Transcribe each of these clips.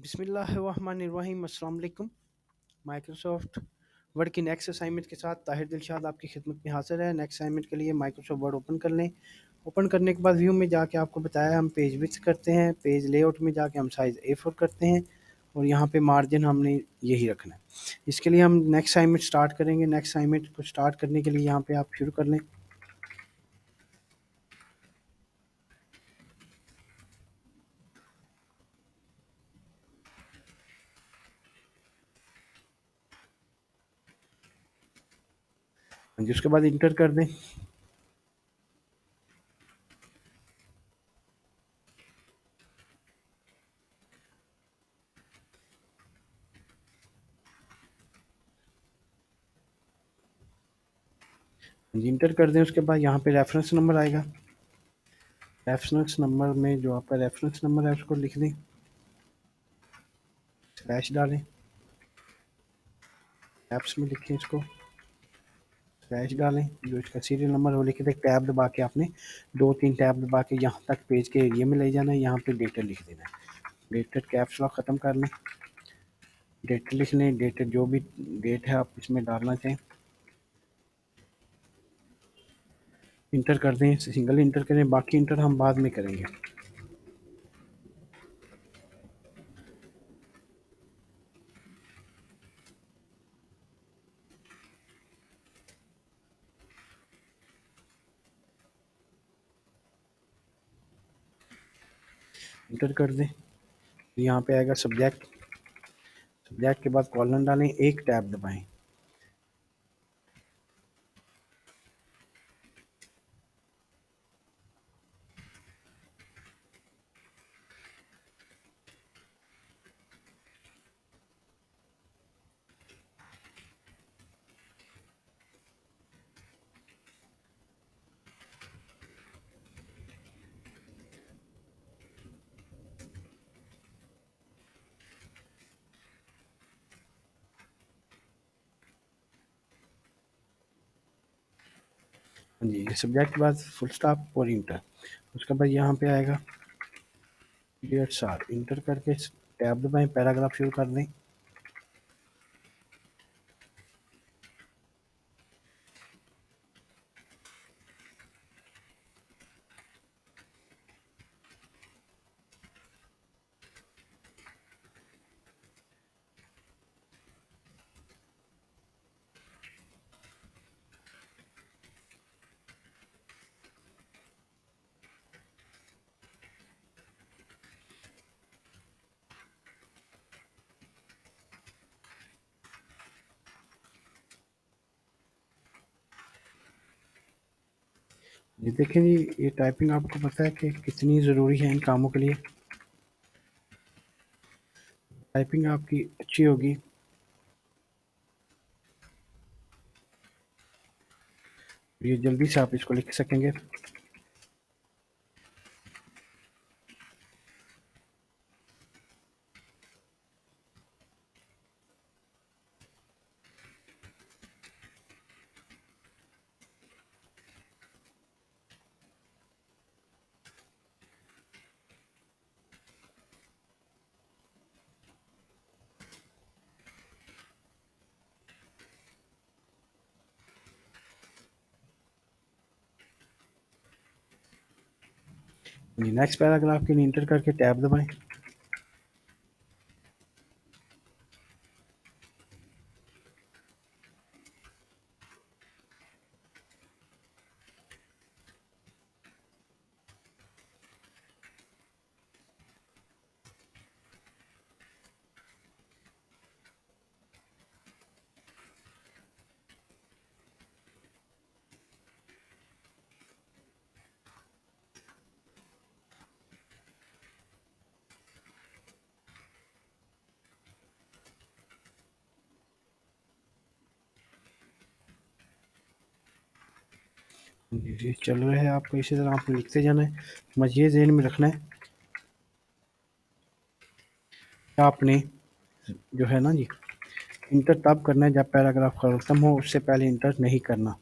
बिस्मिल्लाहिर्रहमानिर्रहीम अस्सलाम वालेकुम। माइक्रोसॉफ्ट वर्ड की नेक्स्ट असाइनमेंट के साथ ताहिर दिलशाद आपकी खिदमत में हाजिर है। नेक्स्ट असाइनमेंट के लिए माइक्रोसॉफ्ट वर्ड ओपन कर लें। ओपन करने के बाद व्यू में जाके आपको बताया हम पेज विड्थ करते हैं, पेज लेआउट में जाके हम साइज़ A4 करते हैं और यहाँ पे मार्जिन हमने यही रखना है। इसके लिए हम नेक्स्ट असाइनमेंट स्टार्ट करेंगे। नेक्स्ट असाइनमेंट को स्टार्ट करने के लिए यहाँ पे आप शुरू कर लें। जिसके बाद इंटर कर दें। इंटर कर दें, उसके बाद यहाँ पे रेफरेंस नंबर आएगा। रेफरेंस नंबर में जो आपका रेफरेंस नंबर है उसको लिख दें, स्लैश डालें, ऐप्स में लिखें इसको, स्लैश डालें, जो इसका सीरियल नंबर वो लिखे थे, टैब दबा के आपने 2-3 टैब दबा के यहाँ तक पेज के एरिया में ले जाना है। यहाँ पे डेटेड लिख देना है। डेटेड कैप्स लॉक ख़त्म कर लें, डेटेड लिख लें। डेटेड जो भी डेट है आप इसमें डालना चाहें, इंटर कर दें। सिंगल इंटर करें, बाकी इंटर हम बाद में करेंगे। इंटर कर दें, यहाँ पे आएगा सब्जेक्ट। सब्जेक्ट के बाद कॉलन डालें, एक टैब दबाएं। हाँ जी, ये सब्जेक्ट के बाद फुल स्टॉप और इंटर। उसके बाद यहाँ पे आएगा पीरियड्स आर, इंटर करके टैब दबाएं, पैराग्राफ शुरू कर दें। ये देखें जी, ये टाइपिंग आपको पता है कि कितनी ज़रूरी है इन कामों के लिए। टाइपिंग आपकी अच्छी होगी, ये जल्दी से आप इसको लिख सकेंगे। नेक्स्ट पैराग्राफ के लिए इंटर करके टैब दबाएं। ये चल रहा है, आपको इसी तरह आपने लिखते जाना है। बस ये ज़हन में रखना है कि आपने जो है ना जी, इंटर तब करना है जब पैराग्राफ ख़त्म हो, उससे पहले इंटर नहीं करना।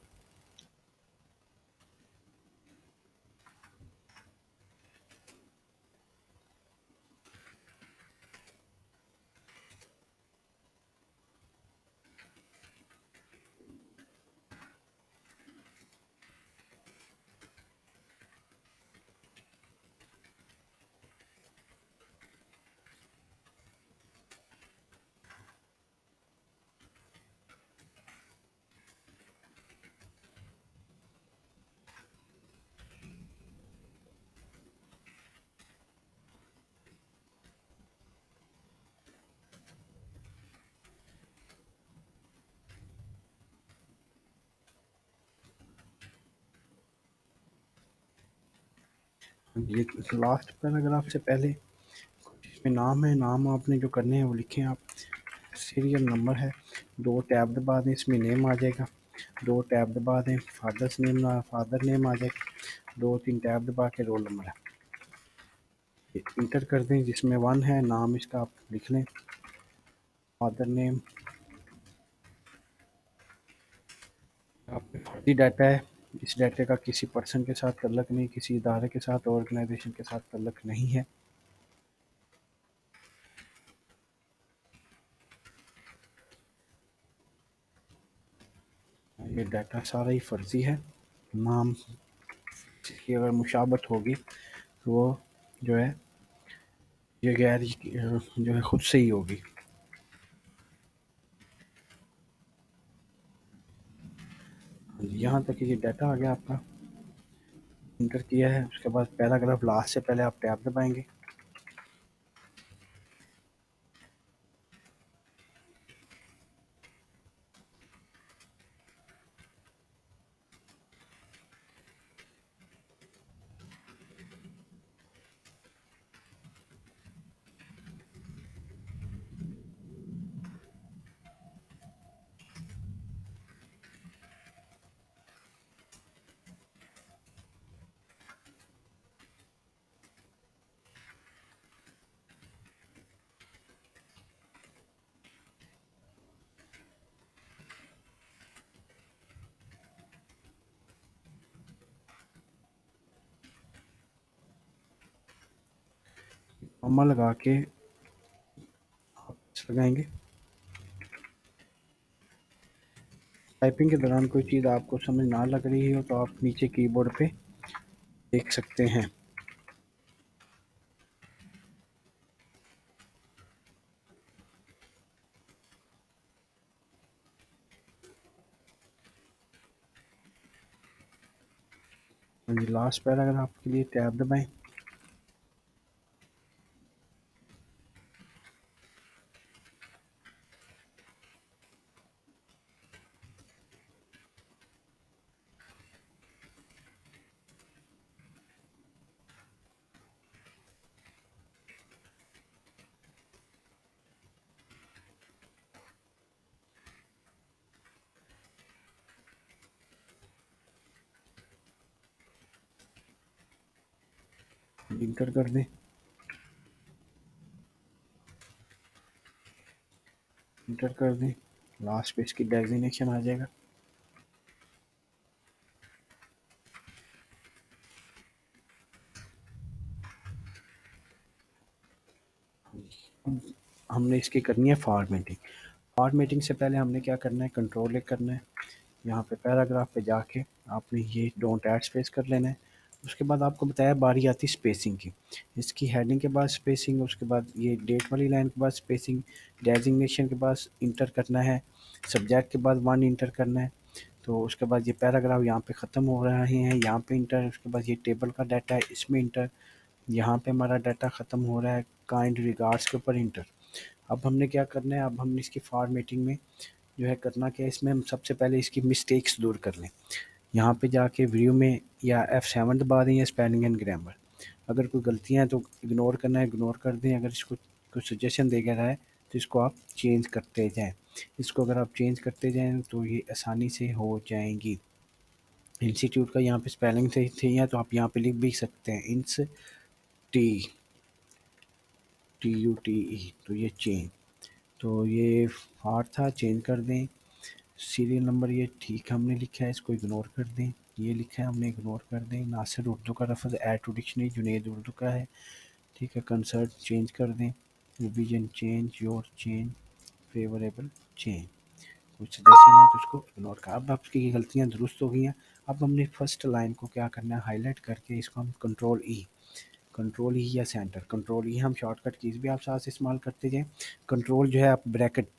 ये लास्ट पैराग्राफ से पहले इसमें नाम है, नाम आपने जो करने हैं वो लिखें आप। सीरियल नंबर है, 2 टैब दबा दें, इसमें नेम आ जाएगा। 2 टैब दबा दें, फादर नेम आ जाएगा। 2-3 टैब दबा के रोल नंबर है ये इंटर कर दें, जिसमें 1 है, नाम इसका आप लिख लें, फादर नेम। आपके फर्जी डाटा है, इस डाटे का किसी पर्सन के साथ तल्लक नहीं, किसी इदारे के साथ, ऑर्गेनाइजेशन के साथ तल्लक नहीं है। ये डाटा सारा ही फर्जी है। नाम की अगर मुशाबत होगी तो वो जो है ये गैर जो है खुद से ही होगी। यहाँ तक ये डाटा आ गया आपका, इंटर किया है। उसके बाद पैराग्राफ लास्ट से पहले आप टैब दबाएंगे। कॉमा लगा के आप लगाएंगे। टाइपिंग के दौरान कोई चीज़ आपको समझ ना लग रही हो तो आप नीचे कीबोर्ड पे देख सकते हैं। लास्ट पैराग्राफ के लिए टैब दबाएं। इंटर कर दें, इंटर कर दें, लास्ट पे इसकी डेजिग्नेशन आ जाएगा। हमने इसकी करनी है फॉर्मेटिंग। फॉर्मेटिंग से पहले हमने क्या करना है, कंट्रोल एक करना है, यहाँ पे पैराग्राफ पे जाके आपने ये डोंट ऐड स्पेस कर लेना है। उसके बाद आपको बताया बारी आती स्पेसिंग की, इसकी हेडिंग के बाद स्पेसिंग, उसके बाद ये डेट वाली लाइन के बाद स्पेसिंग, डेजिग्नेशन के बाद इंटर करना है, सब्जेक्ट के बाद 1 इंटर करना है। तो उसके बाद ये पैराग्राफ यहाँ पे ख़त्म हो रहे हैं, यहाँ पे इंटर। उसके बाद ये टेबल का डाटा है, इसमें इंटर। यहाँ पे हमारा डाटा ख़त्म हो रहा है, काइंड रिगार्ड्स के ऊपर इंटर। अब हमने क्या करना है, अब हमने इसकी फॉर्मेटिंग में जो है करना क्या है, इसमें हम सबसे पहले इसकी मिस्टेक्स दूर कर लें। यहाँ पे जाके व्यू में या F7 दबा दें या स्पेलिंग एंड ग्रामर। अगर कोई गलतियाँ हैं तो इग्नोर करना है, इग्नोर कर दें। अगर इसको कोई सजेशन दे रहा है तो इसको आप चेंज करते जाएँ। इसको अगर आप चेंज करते जाएँ तो ये आसानी से हो जाएंगी। इंस्टीट्यूट का यहाँ पे स्पेलिंग सही है तो आप यहाँ पे लिख भी सकते हैं, इंस टी TUTE, तो ये चेंज। तो ये फार था, चेंज कर दें। सीरियल नंबर ये ठीक हमने लिखा है, इसको इग्नोर कर दें। ये लिखा है हमने, इग्नोर कर दें। नासिर उर्दू का लफ्ज़ add to dictionary Junaid Urdu का है, ठीक है। कंसर्ट चेंज कर दें। Revision change, your change, favourable change. कुछ सजेशन है तो उसको इग्नोर कर। अब आपकी गलतियाँ दुरुस्त हो गई हैं। अब हमने फर्स्ट लाइन को क्या करना है, हाईलाइट करके इसको हम कंट्रोल ई या सेंटर, कंट्रोल ई हम शॉर्टकट कीज़ भी आप साथ इस्तेमाल करते जाएँ। कंट्रोल जो है आप ब्रैकेट,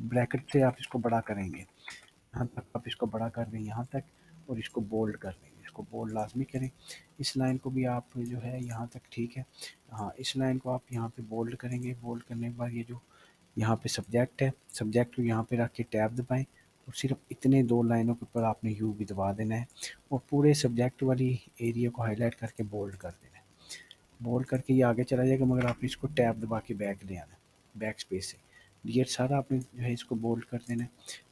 ब्रैकेट से आप इसको बड़ा करेंगे, यहाँ तक आप इसको बड़ा कर दें, यहाँ तक। और इसको बोल्ड कर देंगे, इसको बोल्ड लाजमी करें। इस लाइन को भी आप जो है यहाँ तक, ठीक है। हाँ, इस लाइन को आप यहाँ पे बोल्ड करेंगे। बोल्ड करने के बाद ये जो यहाँ पे सब्जेक्ट है, सब्जेक्ट को यहाँ पे रख के टैब दबाएं और सिर्फ इतने 2 लाइनों के ऊपर आपने यू भी दबा देना है और पूरे सब्जेक्ट वाली एरिया को हाईलाइट करके बोल्ड कर देना है। बोल्ड करके ये आगे चला जाएगा, मगर आपने इसको टैब दबा के बैक ले आना है, बैक स्पेस से। ये सारा आपने जो है इसको बोल्ड कर देना है।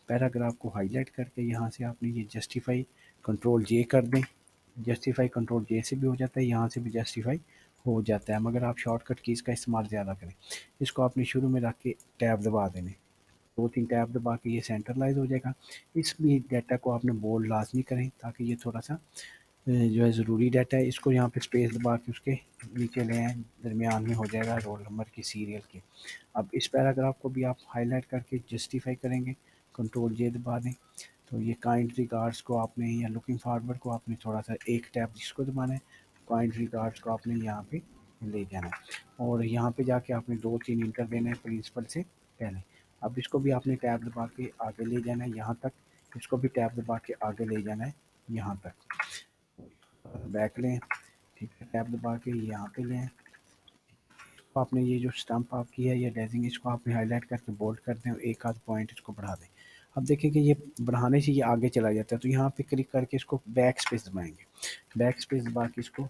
पैराग्राफ को हाईलाइट करके यहाँ से आपने ये जस्टिफाई कंट्रोल जे कर दें। जस्टिफाई कंट्रोल जे से भी हो जाता है, यहाँ से भी जस्टिफाई हो जाता है, मगर आप शॉर्टकट कीज़ का इस्तेमाल ज़्यादा करें। इसको आपने शुरू में रख के टैब दबा देने, 2-3 टैब दबा के ये सेंट्रलाइज हो जाएगा। इस भी डाटा को आपने बोल्ड लाजमी करें ताकि ये थोड़ा सा जो है ज़रूरी डाटा है। इसको यहाँ पे स्पेस दबा के उसके नीचे ले आएँ, दरमियान में हो जाएगा रोल नंबर की सीरियल के। अब इस पैराग्राफ को भी आप हाईलाइट करके जस्टिफाई करेंगे, कंट्रोल जे दबा दें, तो ये काइंड रिगार्ड्स को आपने या लुकिंग फारवर्ड को आपने थोड़ा सा एक टैब जिसको दबाना है, काइंड रिगार्ड्स को आपने यहाँ पे ले जाना है और यहाँ पे जाके आपने 2-3 इंटर देना है प्रिंसिपल से पहले। अब इसको भी आपने टैब दबा के आगे ले जाना है यहाँ तक, इसको भी टैब दबा के आगे ले जाना है यहाँ तक। बैक लें, ठीक है, टैब दबा के यहाँ पे लें। तो आपने ये जो स्टंप आपकी है या डेजिंग, इसको आपने हाईलाइट करके बोल्ड कर दें और एक आध पॉइंट इसको बढ़ा दें। अब देखें कि ये बढ़ाने से ये आगे चला जाता है, तो यहाँ पे क्लिक करके इसको बैक स्पेस दबाएंगे। बैक स्पेस दबा के इसको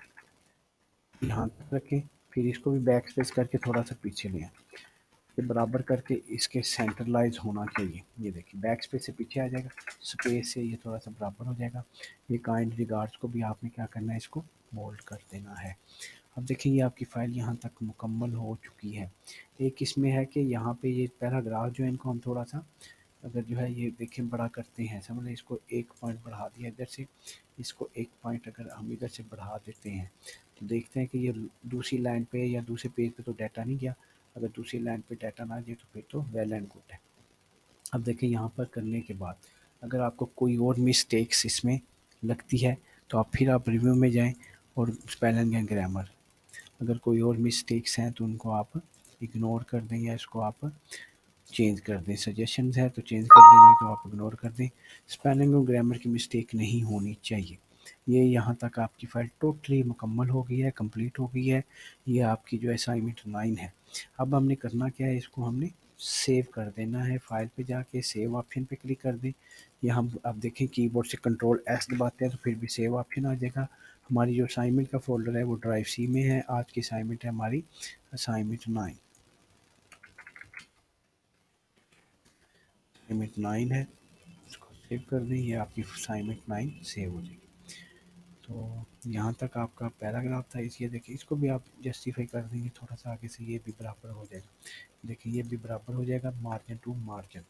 यहाँ तक रखें, फिर इसको भी बैक स्पेस करके थोड़ा सा पीछे लें, ये बराबर करके इसके सेंट्रलाइज होना चाहिए। ये देखिए बैक स्पेस से पीछे आ जाएगा, स्पेस से ये थोड़ा सा बराबर हो जाएगा। ये काइंड रिगार्ड्स को भी आपने क्या करना है, इसको बोल्ड कर देना है। अब देखिए ये आपकी फ़ाइल यहाँ तक मुकम्मल हो चुकी है। एक इसमें है कि यहाँ पे ये पैराग्राफ जो है इनको हम थोड़ा सा अगर जो है ये देखें बड़ा करते हैं, समझ लें इसको 1 पॉइंट बढ़ा दिया इधर से, इसको 1 पॉइंट अगर हम इधर से बढ़ा देते हैं तो देखते हैं कि ये दूसरी लाइन पे या दूसरे पेज पे तो डाटा नहीं गया। अगर दूसरी लाइन पे डाटा ना जाए तो फिर तो वेल एंड गुड है। अब देखिए यहाँ पर करने के बाद अगर आपको कोई और मिस्टेक्स इसमें लगती है तो आप फिर आप रिव्यू में जाएँ और स्पेलिंग एंड ग्रामर, अगर कोई और मिस्टेक्स हैं तो उनको आप इग्नोर कर दें या इसको आप चेंज कर दें। सजेशंस है तो चेंज कर देना, तो आप इग्नोर कर दें। स्पेलिंग और ग्रामर की मिस्टेक नहीं होनी चाहिए। ये यहाँ तक आपकी फ़ाइल टोटली मुकम्मल हो गई है, कंप्लीट हो गई है। ये आपकी जो असाइनमेंट 9 है। अब हमने करना क्या है, इसको हमने सेव कर देना है। फ़ाइल पे जाके सेव ऑप्शन पे क्लिक कर दें। या हम अब देखें कीबोर्ड से कंट्रोल एस दबाते हैं तो फिर भी सेव ऑप्शन आ जाएगा। हमारी जो असाइनमेंट का फ़ोल्डर है वो ड्राइव सी में है। आज की असाइनमेंट है हमारी असाइनमेंट 9। असाइनमेंट 9 है, इसको सेव कर दें। ये आपकी असाइनमेंट 9 सेव हो जाएगी। तो यहाँ तक आपका पैराग्राफ था। इस ये देखिए इसको भी आप जस्टिफाई कर देंगे थोड़ा सा आगे से, ये भी बराबर हो जाएगा। देखिए ये भी बराबर हो जाएगा मार्जिन टू मार्जिन।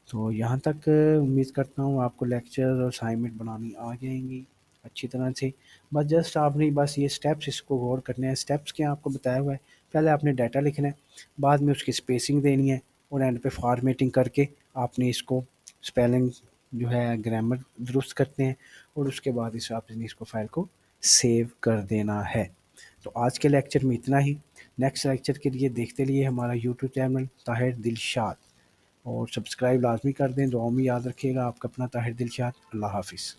तो यहाँ तक उम्मीद करता हूँ आपको लेक्चर और असाइनमेंट बनानी आ जाएंगी अच्छी तरह से। बस जस्ट आपने बस ये स्टेप्स इसको गौर करने हैं। स्टेप्स क्या आपको बताया हुआ है, पहले आपने डाटा लिखना है, बाद में उसकी स्पेसिंग देनी है और एंड पे फॉर्मेटिंग करके आपने इसको स्पेलिंग जो है ग्रामर दुरुस्त करते हैं और उसके बाद इस आपने इसको फाइल को सेव कर देना है। तो आज के लेक्चर में इतना ही। नेक्स्ट लेक्चर के लिए देखते रहिए हमारा यूट्यूब चैनल ताहिर दिलशाद और सब्सक्राइब लाजमी कर दें। दुआओं में याद रखिएगा। आपका अपना ताहिर दिलशाद। अल्लाह हाफिज़।